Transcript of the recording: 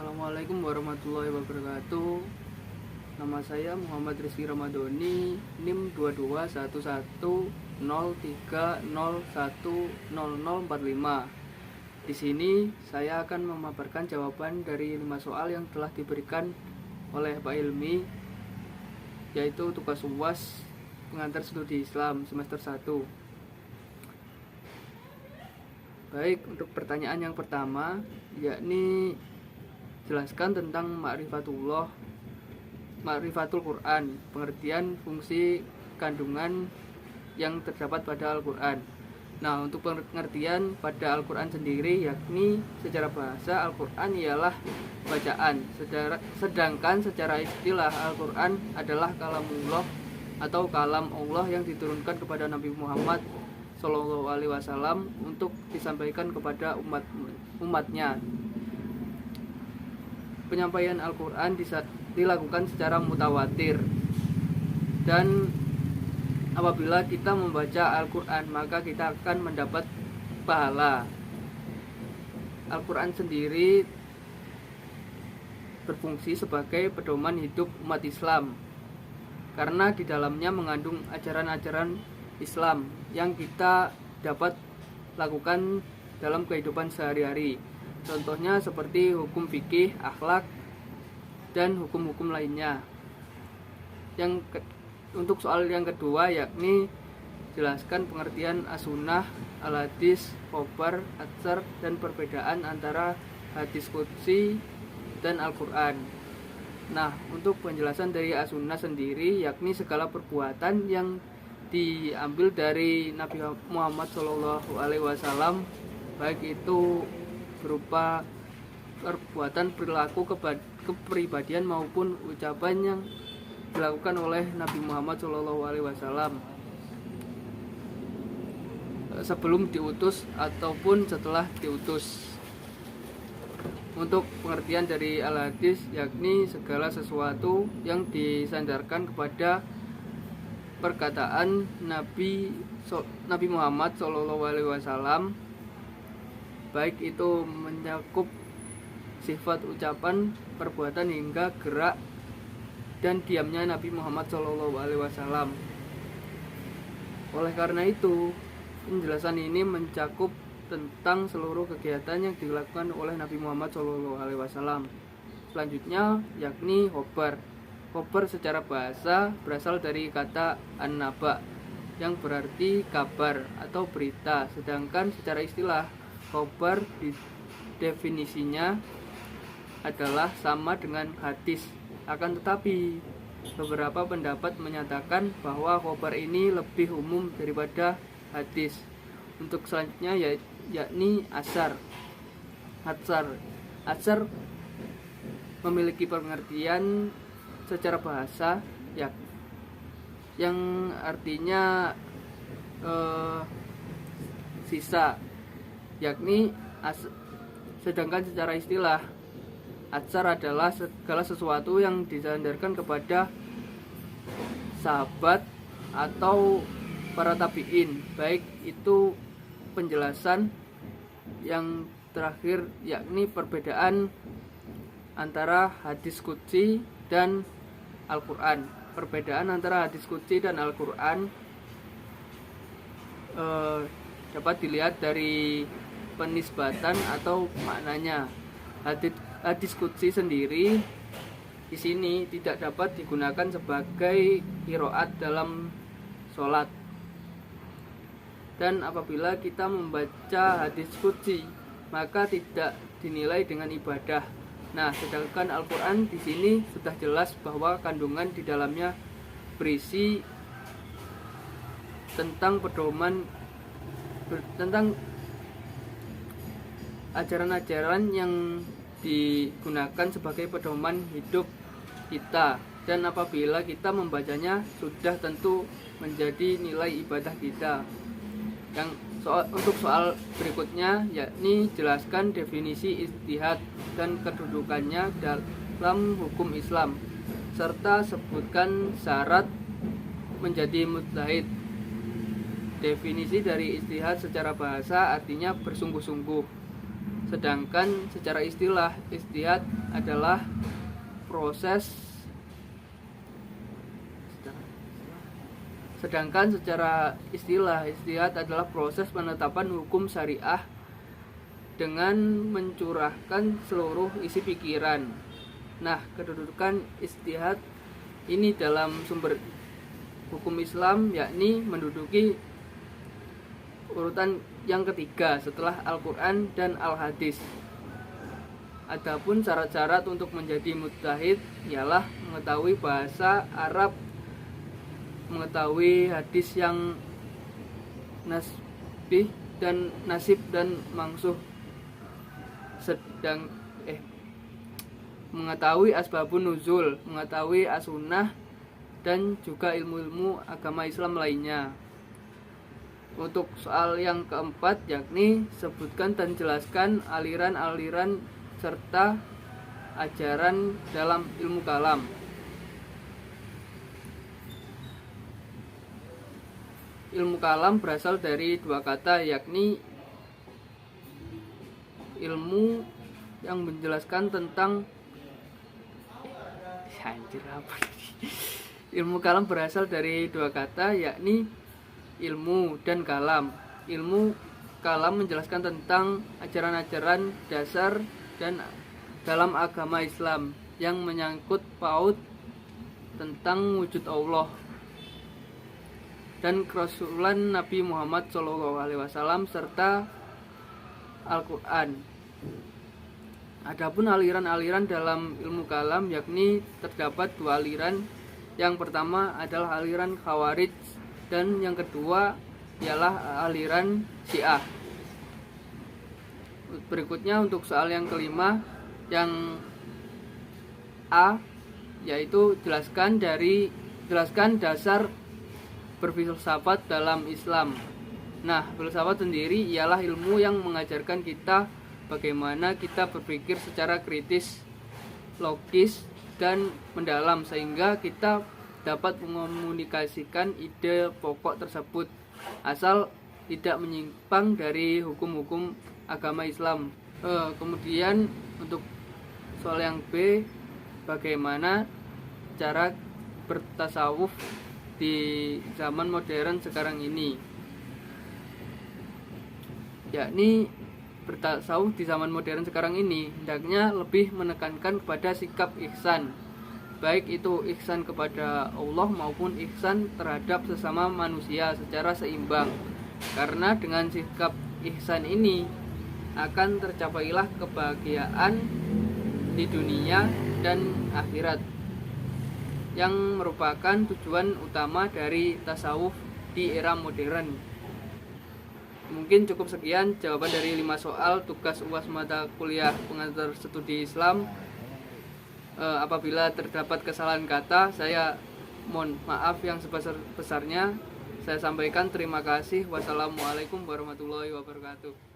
Assalamualaikum warahmatullahi wabarakatuh. Nama saya Muhammad Rizky Ramadhani, NIM 221103010045. Di sini saya akan memaparkan jawaban dari 5 soal yang telah diberikan oleh Pak Ilmi, yaitu tugas UAS pengantar studi Islam semester 1. Baik, untuk pertanyaan yang pertama, yakni jelaskan tentang Ma'rifatul Quran, pengertian fungsi kandungan yang terdapat pada Al-Quran. Nah, untuk pengertian pada Al-Quran sendiri, yakni secara bahasa Al-Quran ialah bacaan, sedangkan secara istilah Al-Quran adalah kalamullah atau kalam Allah yang diturunkan kepada Nabi Muhammad SAW untuk disampaikan kepada umatnya. Penyampaian Al-Quran dilakukan secara mutawatir, dan apabila kita membaca Al-Quran maka kita akan mendapat pahala. Al-Quran sendiri berfungsi sebagai pedoman hidup umat Islam, karena di dalamnya mengandung ajaran-ajaran Islam yang kita dapat lakukan dalam kehidupan sehari-hari. Contohnya seperti hukum fikih, akhlak, dan hukum-hukum lainnya. Untuk soal yang kedua, yakni jelaskan pengertian as-sunnah, al-hadis, khobar, atsar, dan perbedaan antara hadis qudsi dan Al-Quran. Nah, untuk penjelasan dari as-sunnah sendiri, yakni segala perbuatan yang diambil dari Nabi Muhammad SAW, baik itu berupa perbuatan, perilaku, kepribadian maupun ucapan yang dilakukan oleh Nabi Muhammad SAW sebelum diutus ataupun setelah diutus. Untuk pengertian dari al-hadis, yakni segala sesuatu yang disandarkan kepada perkataan Nabi Muhammad SAW, baik itu mencakup sifat, ucapan, perbuatan, hingga gerak dan diamnya Nabi Muhammad SAW. Oleh karena itu, penjelasan ini mencakup tentang seluruh kegiatan yang dilakukan oleh Nabi Muhammad SAW. Selanjutnya, yakni khobar. Khobar secara bahasa berasal dari kata an-naba, yang berarti kabar atau berita. Sedangkan secara istilah, khobar definisinya adalah sama dengan hadis. Akan tetapi, beberapa pendapat menyatakan bahwa khobar ini lebih umum daripada hadis. Untuk selanjutnya yakni asar. Asar memiliki pengertian secara bahasa yang artinya sisa, yakni sedangkan secara istilah atsar adalah segala sesuatu yang disandarkan kepada sahabat atau para tabi'in, baik itu penjelasan yang terakhir, yakni perbedaan antara hadis qudsi dan Al-Quran. Perbedaan antara hadis qudsi dan Al-Quran dapat dilihat dari penisbatan atau maknanya. Hadis qudsi sendiri di sini tidak dapat digunakan sebagai qiraat dalam sholat. Dan apabila kita membaca hadis qudsi, maka tidak dinilai dengan ibadah. Nah, sedangkan Al-Quran di sini sudah jelas bahwa kandungan di dalamnya berisi tentang pedoman, tentang ajaran-ajaran yang digunakan sebagai pedoman hidup kita, dan apabila kita membacanya sudah tentu menjadi nilai ibadah kita. Untuk soal berikutnya, yakni jelaskan definisi ijtihad dan kedudukannya dalam hukum Islam, serta sebutkan syarat menjadi mujtahid. Definisi dari ijtihad secara bahasa artinya bersungguh-sungguh, Sedangkan secara istilah, ijtihad adalah proses penetapan hukum syariah dengan mencurahkan seluruh isi pikiran. Nah, kedudukan ijtihad ini dalam sumber hukum Islam yakni menduduki urutan yang ketiga setelah Al-Quran dan Al-Hadis. Adapun syarat-syarat untuk menjadi mujtahid ialah mengetahui bahasa Arab, mengetahui hadis yang nasib dan mangsuh, mengetahui asbabun nuzul, mengetahui as-sunnah, dan juga ilmu-ilmu agama Islam lainnya. Untuk soal yang keempat yakni sebutkan dan jelaskan aliran-aliran serta ajaran dalam ilmu kalam. Ilmu kalam berasal dari dua kata, yakni ilmu yang menjelaskan tentang ilmu kalam berasal dari dua kata, yakni ilmu dan kalam. Ilmu kalam menjelaskan tentang ajaran-ajaran dasar dan dalam agama Islam yang menyangkut paut tentang wujud Allah dan kerasulan Nabi Muhammad SAW serta Al-Quran. Adapun aliran-aliran dalam ilmu kalam yakni terdapat dua aliran. Yang pertama adalah aliran Khawarij dan yang kedua ialah aliran Syiah. Berikutnya untuk soal yang kelima, yang A, yaitu jelaskan dasar berfilsafat dalam Islam. Nah, filsafat sendiri ialah ilmu yang mengajarkan kita bagaimana kita berpikir secara kritis, logis, dan mendalam sehingga kita dapat mengomunikasikan ide pokok tersebut asal tidak menyimpang dari hukum-hukum agama Islam. Kemudian untuk soal yang B, bagaimana cara bertasawuf di zaman modern sekarang ini, yakni bertasawuf di zaman modern sekarang ini hendaknya lebih menekankan kepada sikap ihsan, baik itu ihsan kepada Allah maupun ihsan terhadap sesama manusia secara seimbang, karena dengan sikap ihsan ini akan tercapailah kebahagiaan di dunia dan akhirat, yang merupakan tujuan utama dari tasawuf di era modern. Mungkin cukup sekian jawaban dari 5 soal tugas UAS mata kuliah pengantar studi Islam. Apabila terdapat kesalahan kata, saya mohon maaf yang sebesar-besarnya. Saya sampaikan terima kasih. Wassalamualaikum warahmatullahi wabarakatuh.